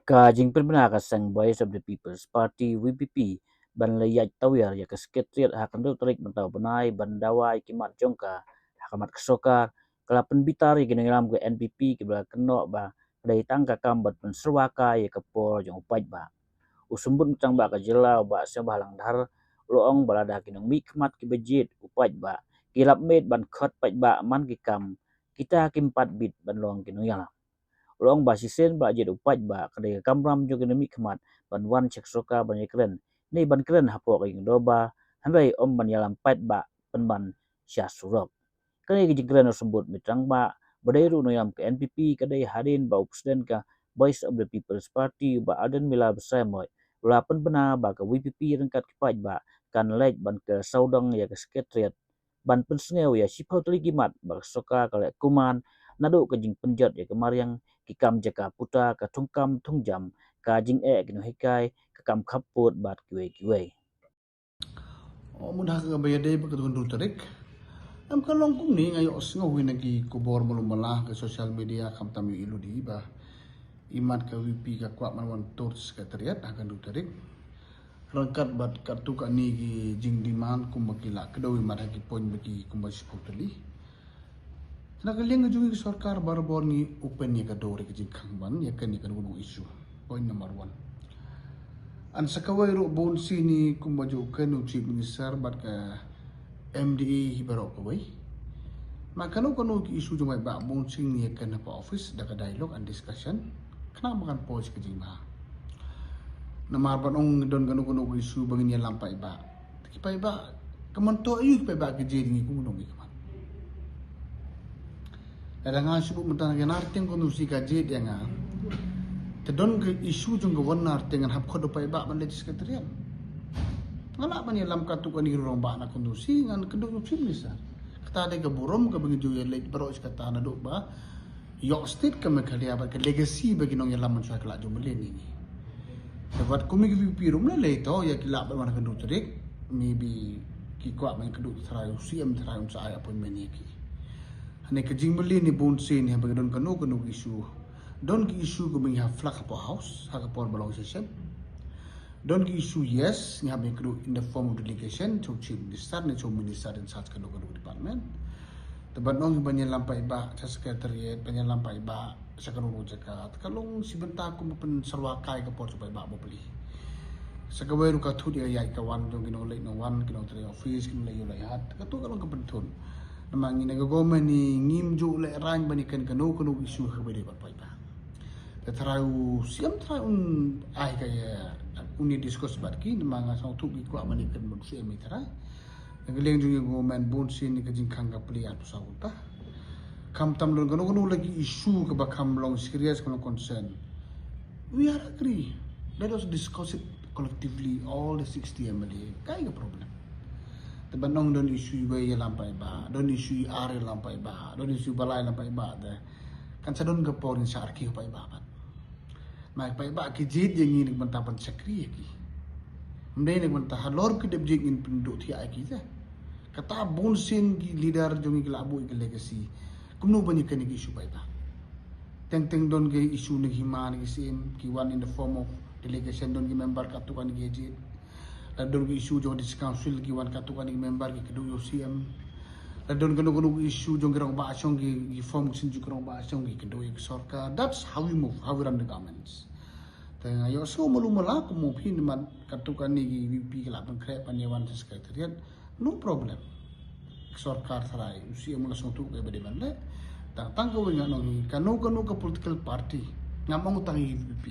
Kajing Perbena Kasang Voice of the People's Party VPP ban layaj tawir ya ke sekretariat hakan do tarik mentau benai bandawai kimat jongka hakamat kesoka kelapen bitari kini ram ke NPP ke bela kenok ba dari tangka kambat penserwaka ya ke por jong upaj ba usumbut tang ba ka jelau ba sebalang dhar loong balada kinong mi kemat ki bejit upaj ba kilap met ban khot paj ba man ki kam kita hakim pat bit ban long kinong yang Long ba sisen ba jet upaj ba kadai kamram jo kena mi khamat ban wan cek soka ban kren nei ban kren hapo ing doba handai om ban yalam pat ba ban sya surok kadai ki kren sembut mitrang ba badai ru no yam ke NPP kadai harin ba presiden ka Voice of the People's Party ba aden mila besamoy lapan bena ba ke WPP rengkat kipaj ba kan lej ban ke saudang ya ke sekretariat ban pensengeu ya sipau teligimat ba soka kale kuman nado ke jing penjat ya kemariang kikam jaka puta ka tungkam tungjam ka jing kino hikai ka kam kaput bat kiwe. O mudah ka bayade pa kadun tarik. Am kalong kum ni ngayo ngawi nagi kubor malumalah ke social media kam tamu ilu di ba. Imat ka WP ka kwa man tur sekretariat akan du tarik. Rangkat bat kartu ka ni gi jing diman kum makila kedawi mat hagi poin bagi kum basiputali. Nagaling jungi sarkar barbor ni open ya kadore ke jing kangban ya kan ni kan isu. Point number 1. An sakawai ro bon sini kumbaju kanu chief minister bat ka MDA hibarok kawai. Makano kanu ki isu jumai ba bon sini kan pa office daga dialogue and discussion. Kena makan pause ke jing ba. Namar ban ong don kanu isu bangin ya lampai ba. Ki pai ba kemanto ayu pai ba ke jing ku nong ikman. Ada ngasup mentang kan arteng kanu si ka jed yang tedon ke isu jung governor dengan hap khodo pai ba ban legislatorial ngala ban lam ka tu kan irong ba na kondusi ngan kedu chief minister kata de ke burom ke bengi ju le baro kata na do ba yok state ke mekhalia ba ke legacy bagi nong yalam man kala ju melen ini dapat kumi ke VP rum le to ya kila ba man kedu terik maybe ki kwa ban kedu trai CM trai sa ay appointment ni ki hane ke jing melen ni bon sin ha bagi don kanu isu Don ki isu ko bing ha flak po house ha po balong session. Don ki isu yes ni ha bing in the form of delegation to chief minister ni to minister in such kanu department. Taban ong banyan lampai ba sa secretariat banyan lampai ba sa kanu jakat kalong sibenta ko mapen sarwakai ka po supaya ba mo beli. Sa gawai ru ka thu dia yai ka wan jong kinolay no wan kinolay office kinolay yulay hat katu kalong ka pentun. Namang ginagawa ni ngim ju le ran banikan kanu isu ka bede ba pa. Terau siam terau ai kaya uni diskus barki namanga sang tu ki ko amani kan mun si emi tera ngeleng ju government bon sin ni kajing khanga pli atu sauta kam tam lon gono lagi isu ke bakam long serious kono concern we are agree let us discuss it collectively all the 60 MLA kai ga problem tebanong don isu ba ya lampai ba don isu are lampai ba don isu balai lampai ba kan sadon ga porin sa arki pai ba mai pai ba ki jid yang ini banta pan sakri ki mdai ne banta halor ki deb jing in pindo thi ai ki ja kata bon sin ki leader jongi ki labu ki legacy kumno bani kan ki issue pai ba teng don ge issue ni himan ki sim ki one in the form of delegation don ki member ka tu kan ki jid don ki issue jong dis council ki one ka tu kan ki member ki kedu UCM don kanu issue jong gerong ba asong ki form sin ju gerong ba asong ki kedu ki sarkar that's how we move how we run the governments tengah yo so malumala ko mo pin man katukan ni VP kala ban kre panyawan sekretariat no problem sarkar sarai usi mo lasong tu ke bade ban le tang ko nga no kanu ka political party ngamong utang VP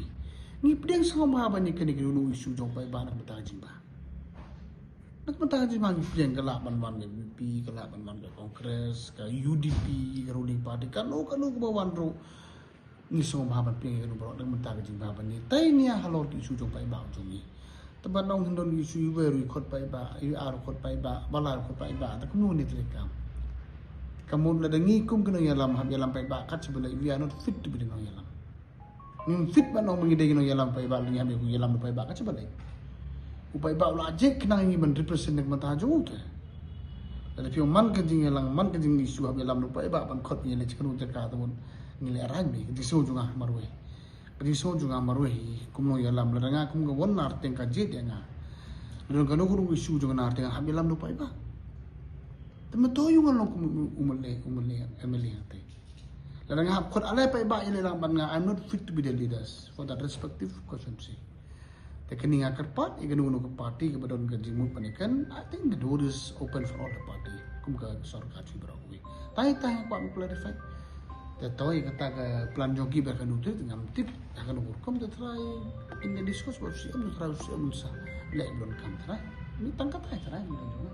ni pedeng sa mahaba ni kani kanu issue jong pai ba na betang ba nagpunta ka mang yang kalaban man ng VP, kalaban man ng Congress, ka UDP, ka ruling party, kano ko bawan ro ni so mahaban ping kano bro nagpunta ka jing baban ni tay niya halor di isu jong pa iba jong ni taban nong hindon isu iweru ikot pa iba iar kot pa iba balar kot pa iba ta kuno ni trekam kamun na dangi kum kano yalam hab yalam pa iba kat sebelai we are not fit to be nong yalam nim fit man nong mangide kano yalam pa iba ni habi ku yalam pa iba kat sebelai upay ba ula ajek kinang ngi man represent nag mata jo te Dari pion man kejing elang man kejing isu hab elam lupa eba pan khot ni le chikanu jaka tamun ngile arang bi kejing so junga marwe kejing so junga marwe kumno elam ladanga kum ga won arteng ka jet nga don kanu kuru isu junga arteng hab elam lupa eba temen to yung along kum umale emeli ate ladanga hab khot ale pa eba ile lang ban nga I'm not fit to be the leaders for that respective constituency. Tekening akar part, ikan uno ke party ke badon ke jimu panikan. I think the door is open for all the party. Kum ke sorkat fi berawi. Tanya apa clarify. Tahu kata ke plan jogi berkan utip dengan tip akan ukur. Kum te try in the discourse about siam try siam musa. Lek belum kan try. Ini tangkat try ni juga.